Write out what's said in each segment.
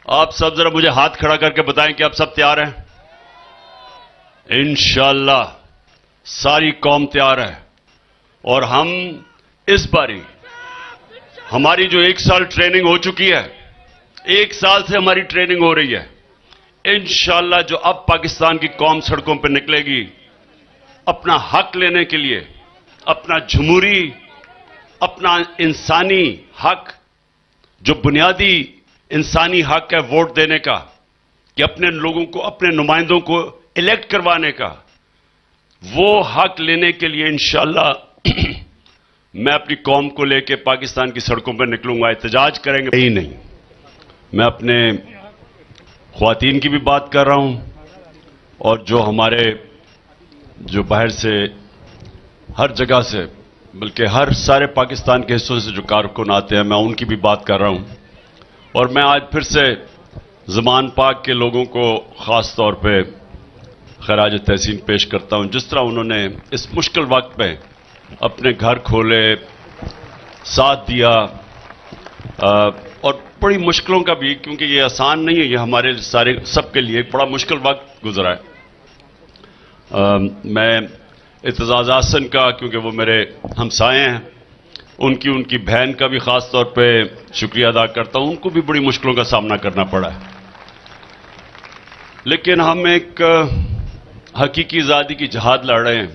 आप सब जरा मुझे हाथ खड़ा करके बताएं कि आप सब तैयार हैं। इंशाअल्लाह सारी कौम तैयार है और हम इस बारी हमारी जो 1 साल ट्रेनिंग हो चुकी है, 1 साल से हमारी ट्रेनिंग हो रही है। इंशाअल्लाह जो अब पाकिस्तान की कौम सड़कों पर निकलेगी अपना हक लेने के लिए, अपना जमहूरी, अपना इंसानी हक, जो बुनियादी इंसानी हक है वोट देने का, कि अपने लोगों को, अपने नुमाइंदों को इलेक्ट करवाने का, वो हक लेने के लिए इंशाअल्लाह मैं अपनी कौम को लेकर पाकिस्तान की सड़कों पर निकलूंगा। एहतजाज करेंगे ही नहीं, मैं अपने ख्वातीन की भी बात कर रहा हूं और जो हमारे जो बाहर से हर जगह से, बल्कि हर सारे पाकिस्तान के हिस्सों से जो कारकुन आते हैं, मैं उनकी भी बात कर रहा हूं। और मैं आज फिर से ज़मान पाक के लोगों को ख़ास तौर पे खराज तहसीन पेश करता हूं, जिस तरह उन्होंने इस मुश्किल वक्त में अपने घर खोले, साथ दिया, और बड़ी मुश्किलों का भी, क्योंकि ये आसान नहीं है, ये हमारे सारे सबके लिए एक बड़ा मुश्किल वक्त गुजरा है। मैं इत्तेज़ाज़ हसन का, क्योंकि वो मेरे हमसाए हैं, उनकी बहन का भी खास तौर पे शुक्रिया अदा करता हूं। उनको भी बड़ी मुश्किलों का सामना करना पड़ा है, लेकिन हम एक हकीकी आज़ादी की जहाद लड़ रहे हैं।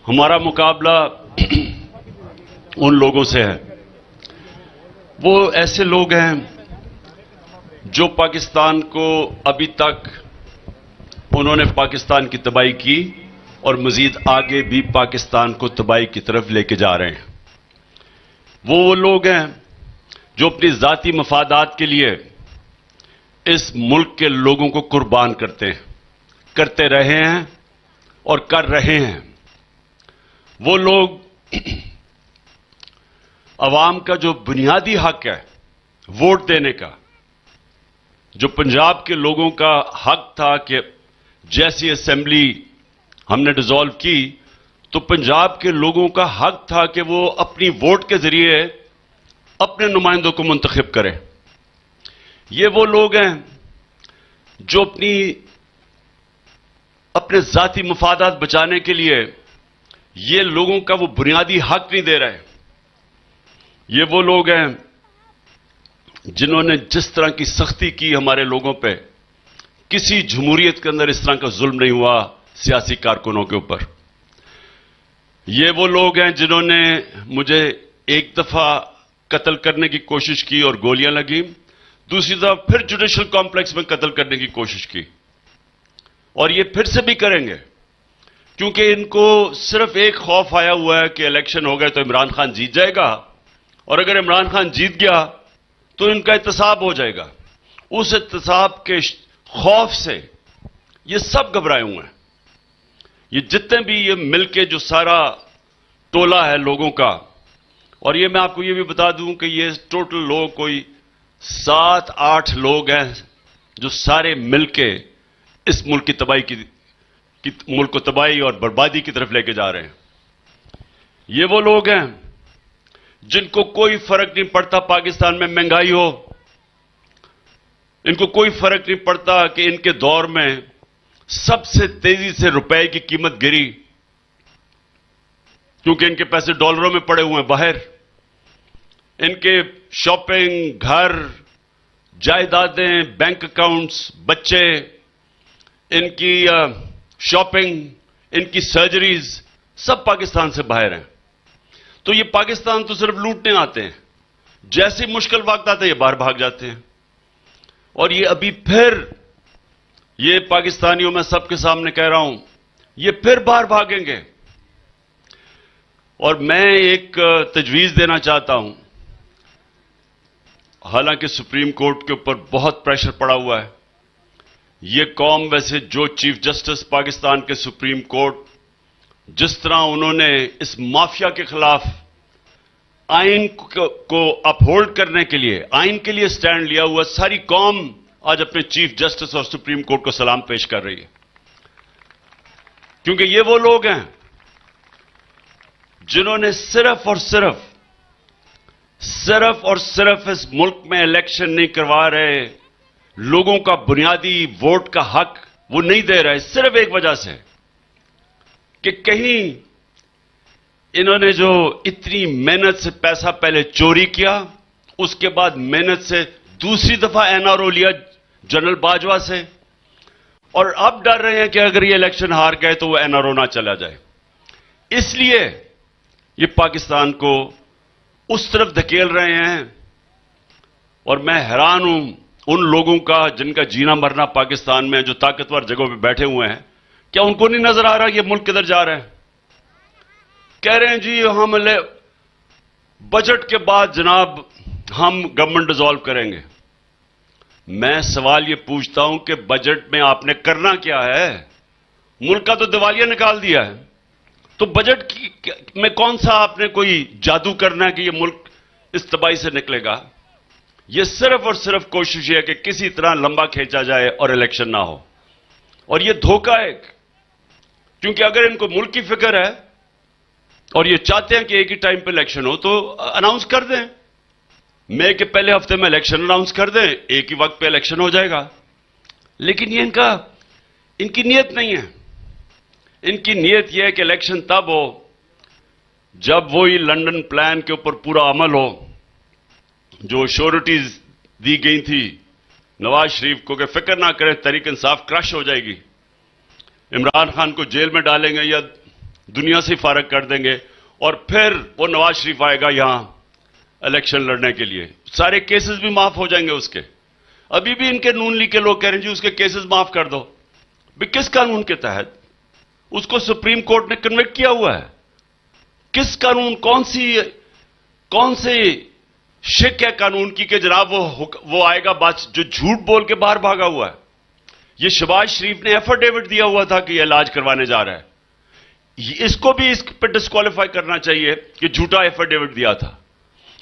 हमारा मुकाबला उन लोगों से है, वो ऐसे लोग हैं जो पाकिस्तान को अभी तक उन्होंने पाकिस्तान की तबाही की और मजीद आगे भी पाकिस्तान को तबाही की तरफ लेके जा रहे हैं। वो लोग हैं जो अपनी जाती मफादात के लिए इस मुल्क के लोगों को कुर्बान करते हैं, करते रहे हैं और कर रहे हैं। वो लोग अवाम का जो बुनियादी हक है वोट देने का, जो पंजाब के लोगों का हक था कि जैसी असेंबली हमने डिसॉल्व की तो पंजाब के लोगों का हक था कि वो अपनी वोट के जरिए अपने नुमाइंदों को मुंतखब करें। ये वो लोग हैं जो अपने जाती मफादात बचाने के लिए ये लोगों का वो बुनियादी हक नहीं दे रहे। ये वो लोग हैं जिन्होंने जिस तरह की सख्ती की हमारे लोगों पे, किसी जमहूरियत के अंदर इस तरह का जुल्म नहीं हुआ सियासी कारकुनों के ऊपर। ये वो लोग हैं जिन्होंने मुझे एक दफा कत्ल करने की कोशिश की और गोलियां लगी, दूसरी दफा फिर जुडिशल कॉम्प्लेक्स में कत्ल करने की कोशिश की, और ये फिर से भी करेंगे, क्योंकि इनको सिर्फ एक खौफ आया हुआ है कि इलेक्शन हो गए तो इमरान खान जीत जाएगा, और अगर इमरान खान जीत गया तो इनका एहतसाब हो जाएगा। उस एहतसाब के खौफ से ये सब घबराए हुए हैं। ये जितने भी ये मिलके जो सारा टोला है लोगों का, और ये मैं आपको ये भी बता दूं कि ये टोटल लोग कोई 7-8 लोग हैं जो सारे मिलके इस मुल्क की तबाही की मुल्क को तबाही और बर्बादी की तरफ लेके जा रहे हैं। ये वो लोग हैं जिनको कोई फर्क नहीं पड़ता पाकिस्तान में महंगाई हो, इनको कोई फर्क नहीं पड़ता कि इनके दौर में सबसे तेजी से रुपए की कीमत गिरी, क्योंकि इनके पैसे डॉलरों में पड़े हुए हैं बाहर। इनके शॉपिंग, घर, जायदादें, बैंक अकाउंट्स, बच्चे, इनकी शॉपिंग, इनकी सर्जरीज सब पाकिस्तान से बाहर हैं। तो ये पाकिस्तान तो सिर्फ लूटने आते हैं, जैसे मुश्किल वक्त आता है ये बाहर भाग जाते हैं। और ये अभी फिर, ये पाकिस्तानियों में सबके सामने कह रहा हूं, ये फिर बाहर भागेंगे। और मैं एक तजवीज देना चाहता हूं, हालांकि सुप्रीम कोर्ट के ऊपर बहुत प्रेशर पड़ा हुआ है। ये कौम, वैसे जो चीफ जस्टिस पाकिस्तान के सुप्रीम कोर्ट, जिस तरह उन्होंने इस माफिया के खिलाफ आइन को अपहोल्ड करने के लिए, आइन के लिए स्टैंड लिया हुआ, सारी कौम आज अपने चीफ जस्टिस और सुप्रीम कोर्ट को सलाम पेश कर रही है, क्योंकि ये वो लोग हैं जिन्होंने सिर्फ और सिर्फ सिर्फ और सिर्फ इस मुल्क में इलेक्शन नहीं करवा रहे, लोगों का बुनियादी वोट का हक वो नहीं दे रहे, सिर्फ एक वजह से कि कहीं इन्होंने जो इतनी मेहनत से पैसा पहले चोरी किया, उसके बाद मेहनत से दूसरी दफा एनआरओ लिया जनरल बाजवा से, और अब डर रहे हैं कि अगर ये इलेक्शन हार गए तो वो एनआरओ ना चला जाए। इसलिए ये पाकिस्तान को उस तरफ धकेल रहे हैं। और मैं हैरान हूं उन लोगों का जिनका जीना मरना पाकिस्तान में, जो ताकतवर जगहों पे बैठे हुए हैं, क्या उनको नहीं नजर आ रहा ये मुल्क किधर जा रहा है? कह रहे हैं जी हम बजट के बाद जनाब हम गवर्नमेंट डिसॉल्व करेंगे। मैं सवाल ये पूछता हूं कि बजट में आपने करना क्या है? मुल्क का तो दिवालिया निकाल दिया है, तो बजट में कौन सा आपने कोई जादू करना है कि ये मुल्क इस तबाही से निकलेगा? ये सिर्फ और सिर्फ कोशिश है कि किसी तरह लंबा खींचा जाए और इलेक्शन ना हो। और ये धोखा है, क्योंकि अगर इनको मुल्क की फिक्र है और ये चाहते हैं कि एक ही टाइम पे इलेक्शन हो, तो अनाउंस कर दें, मई के पहले हफ्ते में इलेक्शन अनाउंस कर दें, एक ही वक्त पे इलेक्शन हो जाएगा। लेकिन ये इनकी नीयत नहीं है। इनकी नीयत यह है कि इलेक्शन तब हो जब वही लंदन प्लान के ऊपर पूरा अमल हो, जो श्योरिटीज दी गई थी नवाज शरीफ को कि फिक्र ना करें, तहरीक इंसाफ क्रश हो जाएगी, इमरान खान को जेल में डालेंगे या दुनिया से फारग कर देंगे, और फिर वो नवाज शरीफ आएगा यहां इलेक्शन लड़ने के लिए, सारे केसेस भी माफ हो जाएंगे उसके। अभी भी इनके नून लीग के लोग कह रहे हैं जी उसके केसेस माफ कर दो। किस कानून के तहत? उसको सुप्रीम कोर्ट ने कन्विक्ट किया हुआ है। किस कानून, कौन सी शिक है कानून की कि जनाब वो आएगा बात जो झूठ बोल के बाहर भागा हुआ है? ये शहबाज शरीफ ने एफिडेविट दिया हुआ था कि यह इलाज करवाने जा रहा है। इसको भी इस पर डिस्क्वालीफाई करना चाहिए कि झूठा एफिडेविट दिया था,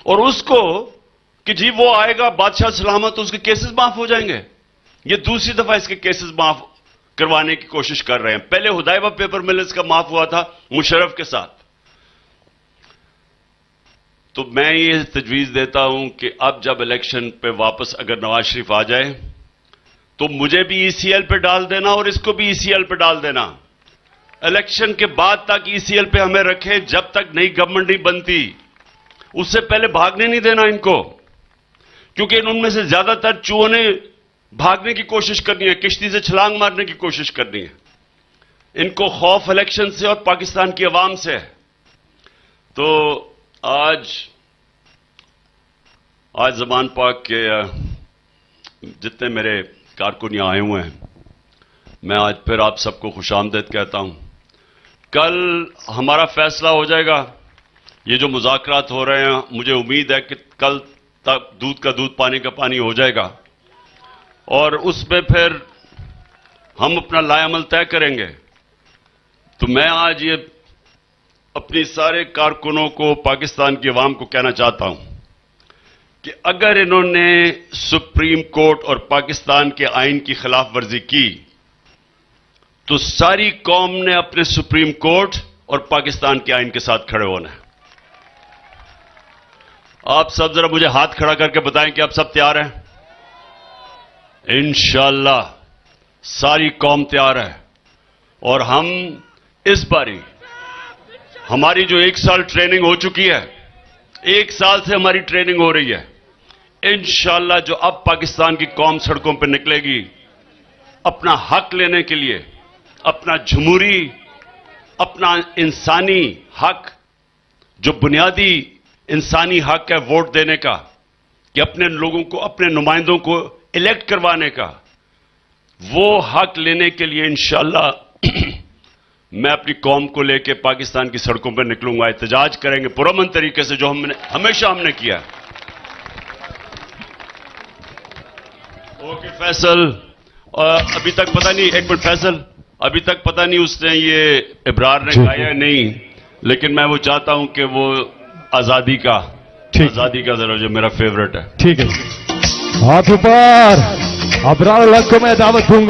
और उसको कि जी वो आएगा बादशाह सलामत तो उसके केसेस माफ हो जाएंगे। ये दूसरी दफा इसके केसेस माफ करवाने की कोशिश कर रहे हैं। पहले हुदैबा पेपर मिल्स का माफ हुआ था मुशर्रफ के साथ। तो मैं ये तजवीज देता हूं कि अब जब इलेक्शन पे वापस अगर नवाज शरीफ आ जाए तो मुझे भी ईसीएल पे डाल देना और इसको भी ईसीएल पे डाल देना। इलेक्शन के बाद तक ईसीएल पे हमें रखे, जब तक नई गवर्नमेंट नहीं बनती उससे पहले भागने नहीं देना इनको, क्योंकि इनमें से ज्यादातर चूहों ने भागने की कोशिश करनी है, किश्ती से छलांग मारने की कोशिश करनी है। इनको खौफ इलेक्शन से और पाकिस्तान की आवाम से है। तो आज ज़मान पाक के जितने मेरे कारकुन यहां आए हुए हैं, मैं आज फिर आप सबको खुशामदीद कहता हूं। कल हमारा फैसला हो जाएगा। ये जो मुज़ाकरात हो रहे हैं, मुझे उम्मीद है कि कल तक दूध का दूध पानी का पानी हो जाएगा, और उसमें फिर हम अपना लाएअमल तय करेंगे। तो मैं आज ये अपनी सारे कारकुनों को, पाकिस्तान की आवाम को कहना चाहता हूं कि अगर इन्होंने सुप्रीम कोर्ट और पाकिस्तान के आइन की खिलाफ वर्जी की तो सारी कौम ने अपने सुप्रीम कोर्ट और पाकिस्तान के आइन के साथ खड़े होना है। आप सब जरा मुझे हाथ खड़ा करके बताएं कि आप सब तैयार हैं? इंशाअल्लाह सारी कौम तैयार है। और हम इस बारी हमारी जो 1 साल ट्रेनिंग हो चुकी है, 1 साल से हमारी ट्रेनिंग हो रही है, इंशाअल्लाह जो अब पाकिस्तान की कौम सड़कों पर निकलेगी अपना हक लेने के लिए, अपना जमहूरी, अपना इंसानी हक, जो बुनियादी इंसानी हक है वोट देने का, कि अपने लोगों को, अपने नुमाइंदों को इलेक्ट करवाने का, वो हक लेने के लिए इंशाअल्लाह मैं अपनी कौम को लेकर पाकिस्तान की सड़कों पर निकलूंगा। एहतजाज करेंगे पुरअमन तरीके से, जो हमेशा हमने किया। ओके फैसल, अभी तक पता नहीं, एक मिनट फैसल, अभी तक पता नहीं उसने ये इब्रार ने गाया नहीं, लेकिन मैं वो चाहता हूं कि वो आजादी का जरा जो मेरा फेवरेट है। ठीक है, हाथ ऊपर। अब्रार को मैं दावत दूंगा।